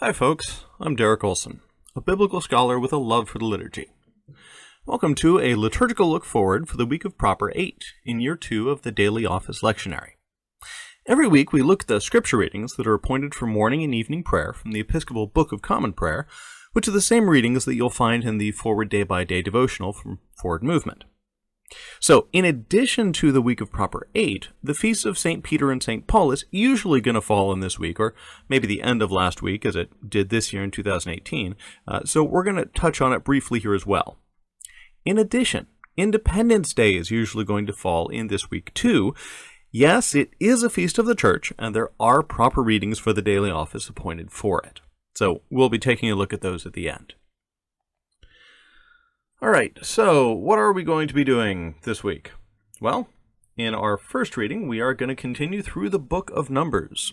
Hi folks, I'm Derek Olson, a biblical scholar with a love for the liturgy. Welcome to a Liturgical Look Forward for the week of Proper 8 in Year 2 of the Daily Office Lectionary. Every week we look at the scripture readings that are appointed for morning and evening prayer from the Episcopal Book of Common Prayer, which are the same readings that you'll find in the Forward Day-by-Day devotional from Forward Movement. So, in addition to the week of Proper 8, the feasts of St. Peter and St. Paul is usually going to fall in this week, or maybe the end of last week, as it did this year in 2018, so we're going to touch on it briefly here as well. In addition, Independence Day is usually going to fall in this week too. Yes, it is a feast of the Church, and there are proper readings for the daily office appointed for it. So, we'll be taking a look at those at the end. Alright, so what are we going to be doing this week? Well, in our first reading, we are going to continue through the book of Numbers.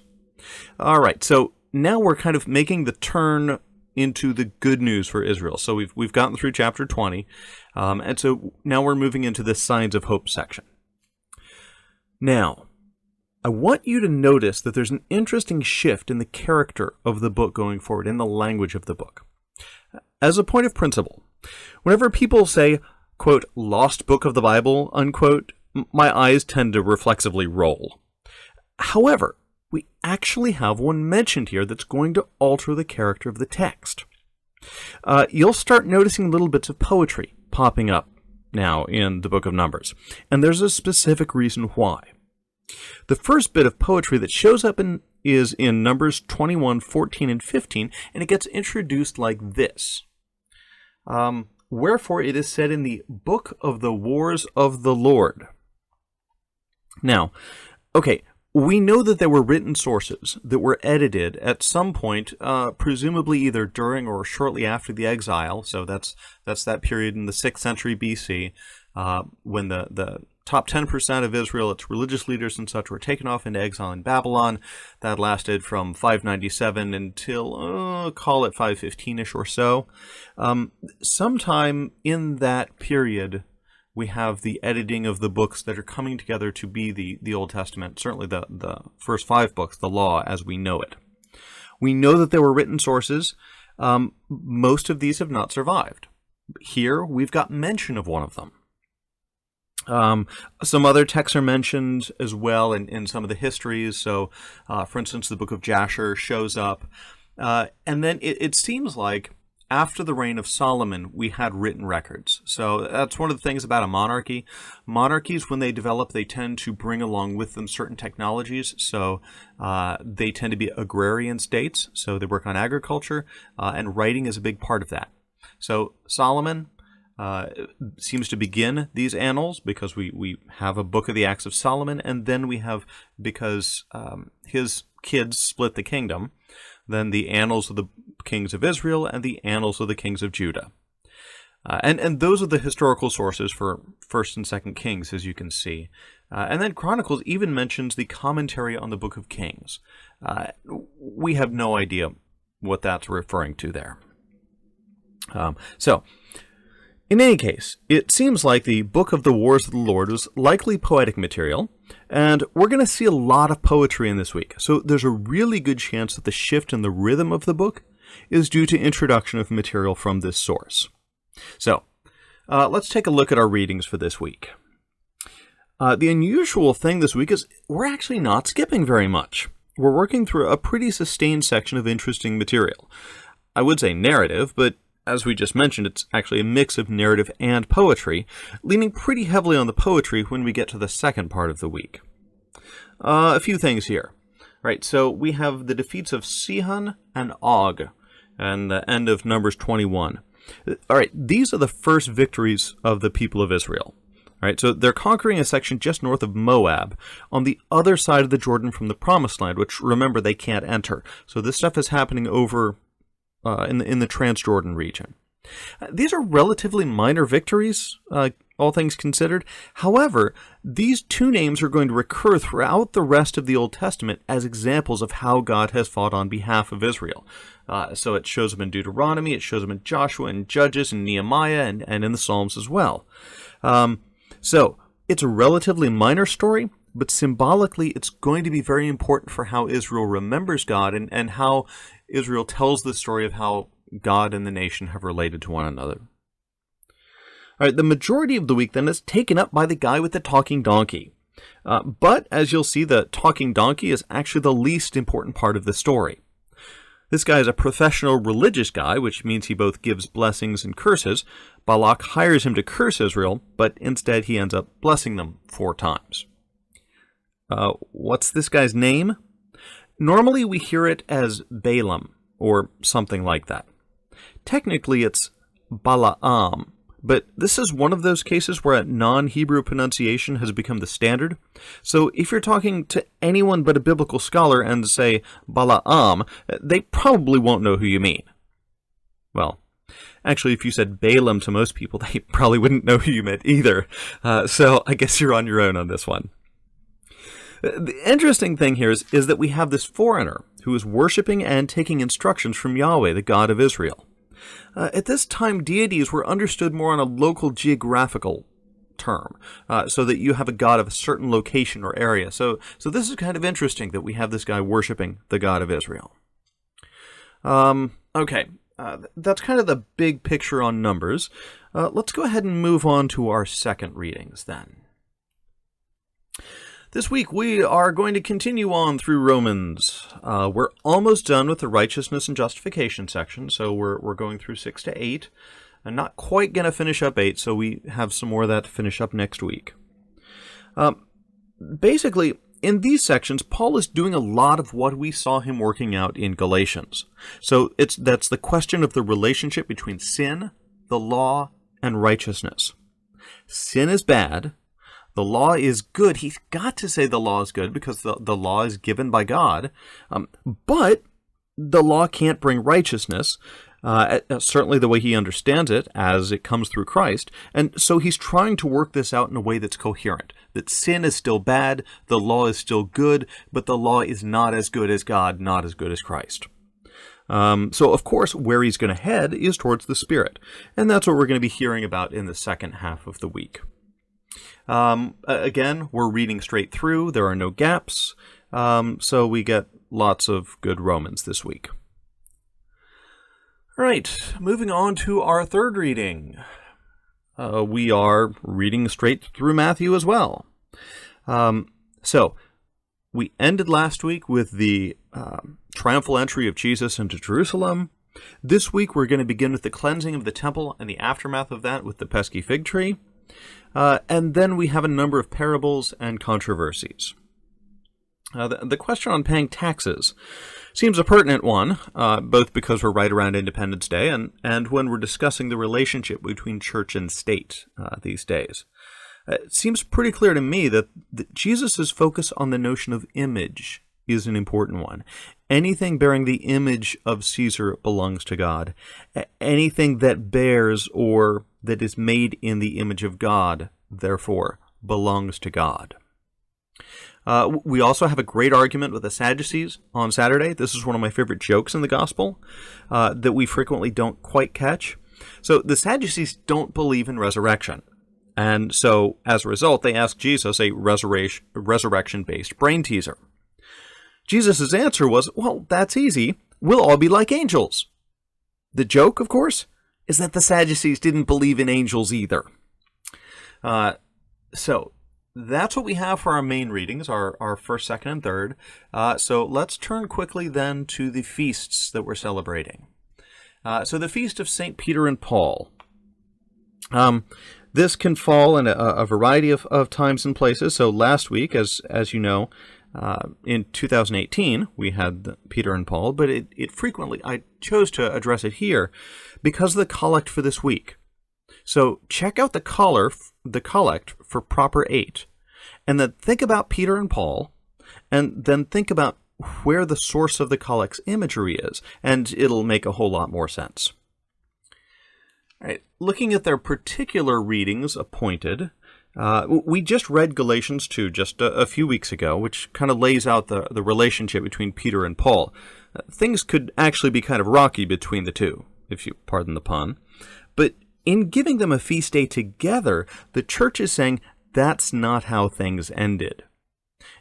Alright, so now we're kind of making the turn into the good news for Israel. So we've gotten through chapter 20, and so now we're moving into the Signs of Hope section. Now, I want you to notice that there's an interesting shift in the character of the book going forward, in the language of the book. As a point of principle, whenever people say, quote, lost book of the Bible, unquote, my eyes tend to reflexively roll. However, we actually have one mentioned here that's going to alter the character of the text. You'll start noticing little bits of poetry popping up now in the book of Numbers, and there's a specific reason why. The first bit of poetry that shows up is in Numbers 21, 14, and 15, and it gets introduced like this. Wherefore it is said in the book of the wars of the Lord. Now, okay, we know that there were written sources that were edited at some point, presumably either during or shortly after the exile. So that's that period in the 6th century BC, when the top 10% of Israel, its religious leaders and such, were taken off into exile in Babylon. That lasted from 597 until, call it 515-ish or so. Sometime in that period, we have the editing of the books that are coming together to be the Old Testament, certainly the first 5 books, the law as we know it. We know that there were written sources. Most of these have not survived. Here, we've got mention of one of them. Some other texts are mentioned as well in some of the histories. So, for instance, the book of Jasher shows up. And then it seems like after the reign of Solomon, we had written records. So that's one of the things about a monarchy. Monarchies, when they develop, they tend to bring along with them certain technologies. So they tend to be agrarian states. So they work on agriculture, and writing is a big part of that. So Solomon seems to begin these annals because we have a book of the Acts of Solomon, and then we have, because his kids split the kingdom, then the annals of the kings of Israel and the annals of the kings of Judah. And those are the historical sources for 1st and 2nd Kings, as you can see. And then Chronicles even mentions the commentary on the book of Kings. We have no idea what that's referring to there. So, in any case, it seems like the Book of the Wars of the Lord was likely poetic material, and we're going to see a lot of poetry in this week. So there's a really good chance that the shift in the rhythm of the book is due to introduction of material from this source. So, let's take a look at our readings for this week. The unusual thing this week is we're actually not skipping very much. We're working through a pretty sustained section of interesting material. I would say narrative, but as we just mentioned, it's actually a mix of narrative and poetry, leaning pretty heavily on the poetry when we get to the second part of the week. A few things here. Right, so we have the defeats of Sihon and Og, and the end of Numbers 21. All right, these are the first victories of the people of Israel. All right, so they're conquering a section just north of Moab, on the other side of the Jordan from the Promised Land, which, remember, they can't enter. So this stuff is happening over in the Transjordan region. These are relatively minor victories, all things considered. However, these two names are going to recur throughout the rest of the Old Testament as examples of how God has fought on behalf of Israel. So it shows them in Deuteronomy, it shows them in Joshua, and Judges, and Nehemiah, and in the Psalms as well. So it's a relatively minor story, but symbolically it's going to be very important for how Israel remembers God and how Israel tells the story of how God and the nation have related to one another. All right, the majority of the week then is taken up by the guy with the talking donkey. But as you'll see, the talking donkey is actually the least important part of the story. This guy is a professional religious guy, which means he both gives blessings and curses. Balak hires him to curse Israel, but instead he ends up blessing them 4 times. What's this guy's name? Normally we hear it as Balaam, or something like that. Technically it's Balaam, but this is one of those cases where a non-Hebrew pronunciation has become the standard. So if you're talking to anyone but a biblical scholar and say Balaam, they probably won't know who you mean. Well, actually, if you said Balaam to most people, they probably wouldn't know who you meant either. So I guess you're on your own on this one. The interesting thing here is that we have this foreigner who is worshiping and taking instructions from Yahweh, the God of Israel. At this time, deities were understood more on a local geographical term, so that you have a god of a certain location or area. So this is kind of interesting that we have this guy worshiping the God of Israel. Okay, that's kind of the big picture on Numbers. Let's go ahead and move on to our second readings then. This week we are going to continue on through Romans. We're almost done with the righteousness and justification section, so we're going through 6 to 8. I'm not quite going to finish up 8, so we have some more of that to finish up next week. Basically, in these sections, Paul is doing a lot of what we saw him working out in Galatians. So that's the question of the relationship between sin, the law, and righteousness. Sin is bad. The law is good. He's got to say the law is good because the law is given by God. But the law can't bring righteousness, certainly the way he understands it as it comes through Christ. And so he's trying to work this out in a way that's coherent, that sin is still bad, the law is still good, but the law is not as good as God, not as good as Christ. So, of course, where he's going to head is towards the Spirit. And that's what we're going to be hearing about in the second half of the week. Again, we're reading straight through. There are no gaps. So we get lots of good Romans this week. All right, moving on to our third reading. We are reading straight through Matthew as well. So we ended last week with the triumphal entry of Jesus into Jerusalem. This week we're going to begin with the cleansing of the temple and the aftermath of that with the pesky fig tree. And then we have a number of parables and controversies. The question on paying taxes seems a pertinent one, both because we're right around Independence Day and when we're discussing the relationship between church and state these days. It seems pretty clear to me that Jesus' focus on the notion of image is an important one. Anything bearing the image of Caesar belongs to God. Anything that bears or that is made in the image of God, therefore, belongs to God. We also have a great argument with the Sadducees on Saturday. This is one of my favorite jokes in the gospel that we frequently don't quite catch. So the Sadducees don't believe in resurrection. And so, as a result, they ask Jesus a resurrection-based brain teaser. Jesus' answer was, well, that's easy. We'll all be like angels. The joke, of course, is that the Sadducees didn't believe in angels either. So that's what we have for our main readings, our first, second, and third. So let's turn quickly then to the feasts that we're celebrating. So the Feast of St. Peter and Paul. This can fall in a variety of times and places. So last week, as you know, in 2018, we had Peter and Paul, but it frequently, I chose to address it here because of the collect for this week. So check out the collect for Proper 8, and then think about Peter and Paul, and then think about where the source of the collect's imagery is, and it'll make a whole lot more sense. All right, looking at their particular readings appointed, we just read Galatians 2 just a few weeks ago, which kind of lays out the relationship between Peter and Paul. Things could actually be kind of rocky between the two, if you pardon the pun. But in giving them a feast day together, the church is saying that's not how things ended.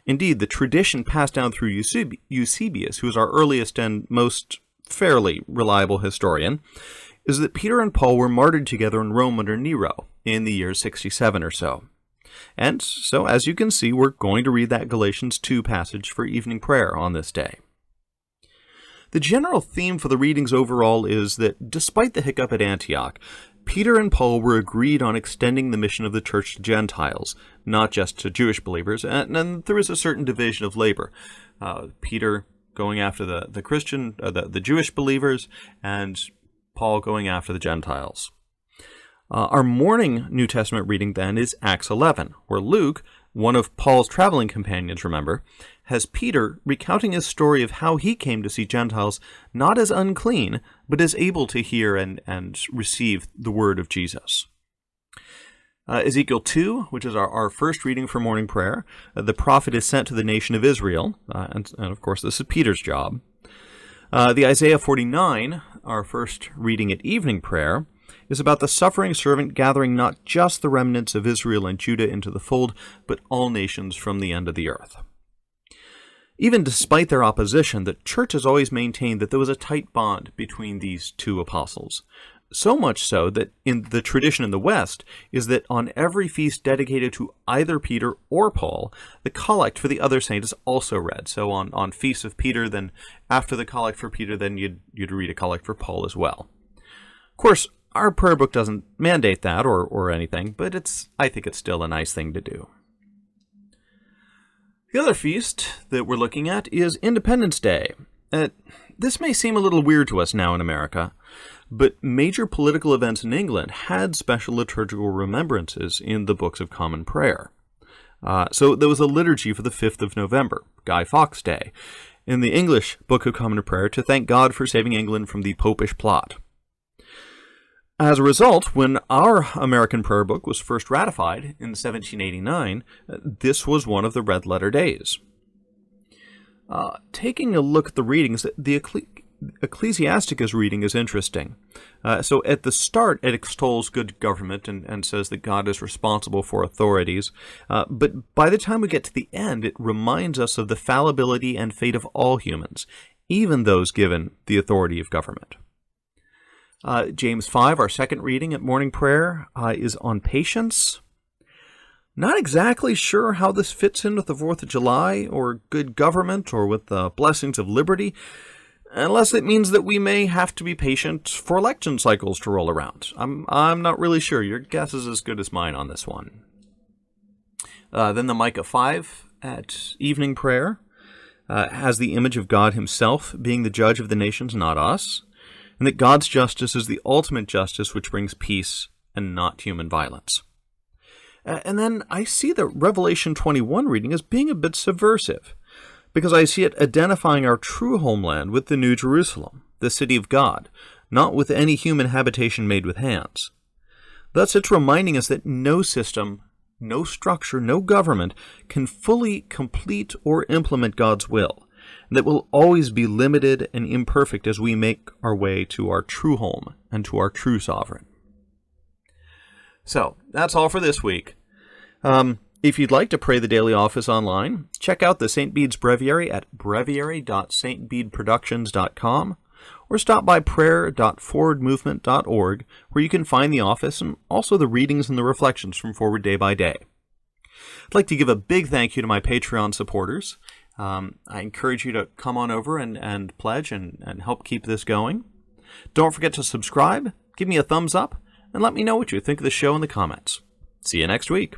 Indeed, the tradition passed down through Eusebius, who is our earliest and most fairly reliable historian, is that Peter and Paul were martyred together in Rome under Nero in the year 67 or so. And so, as you can see, we're going to read that Galatians 2 passage for evening prayer on this day. The general theme for the readings overall is that, despite the hiccup at Antioch, Peter and Paul were agreed on extending the mission of the church to Gentiles, not just to Jewish believers, and there is a certain division of labor. Peter going after the Jewish believers, and Paul going after the Gentiles. Our morning New Testament reading then is Acts 11, where Luke, one of Paul's traveling companions, remember, has Peter recounting his story of how he came to see Gentiles not as unclean, but as able to hear and receive the word of Jesus. Ezekiel 2, which is our first reading for morning prayer, the prophet is sent to the nation of Israel, and of course this is Peter's job. The Isaiah 49, our first reading at evening prayer, is about the suffering servant gathering not just the remnants of Israel and Judah into the fold, but all nations from the end of the earth. Even despite their opposition, the church has always maintained that there was a tight bond between these two apostles. So much so that in the tradition in the West is that on every feast dedicated to either Peter or Paul, the collect for the other saint is also read. So on feasts of Peter, then after the collect for Peter, then you'd read a collect for Paul as well. Of course, our prayer book doesn't mandate that or anything, but I think it's still a nice thing to do. The other feast that we're looking at is Independence Day. This may seem a little weird to us now in America, but major political events in England had special liturgical remembrances in the Books of Common Prayer. So there was a liturgy for the 5th of November, Guy Fawkes Day, in the English Book of Common Prayer to thank God for saving England from the Popish plot. As a result, when our American prayer book was first ratified in 1789, this was one of the red letter days. Taking a look at the readings, the Ecclesiasticus reading is interesting. So at the start, it extols good government and says that God is responsible for authorities. But by the time we get to the end, it reminds us of the fallibility and fate of all humans, even those given the authority of government. James 5, our second reading at morning prayer, is on patience. Not exactly sure how this fits in with the 4th of July, or good government, or with the blessings of liberty, unless it means that we may have to be patient for election cycles to roll around. I'm not really sure. Your guess is as good as mine on this one. Then the Micah 5 at evening prayer has the image of God himself being the judge of the nations, not us, and that God's justice is the ultimate justice which brings peace and not human violence. And then I see the Revelation 21 reading as being a bit subversive, because I see it identifying our true homeland with the New Jerusalem, the city of God, not with any human habitation made with hands. Thus it's reminding us that no system, no structure, no government can fully complete or implement God's will, and that will always be limited and imperfect as we make our way to our true home and to our true sovereign. So, that's all for this week. If you'd like to pray the daily office online, check out the St. Bede's Breviary at breviary.stbedeproductions.com or stop by prayer.forwardmovement.org, where you can find the office and also the readings and the reflections from Forward Day by Day. I'd like to give a big thank you to my Patreon supporters. I encourage you to come on over and pledge and help keep this going. Don't forget to subscribe, give me a thumbs up, and let me know what you think of the show in the comments. See you next week.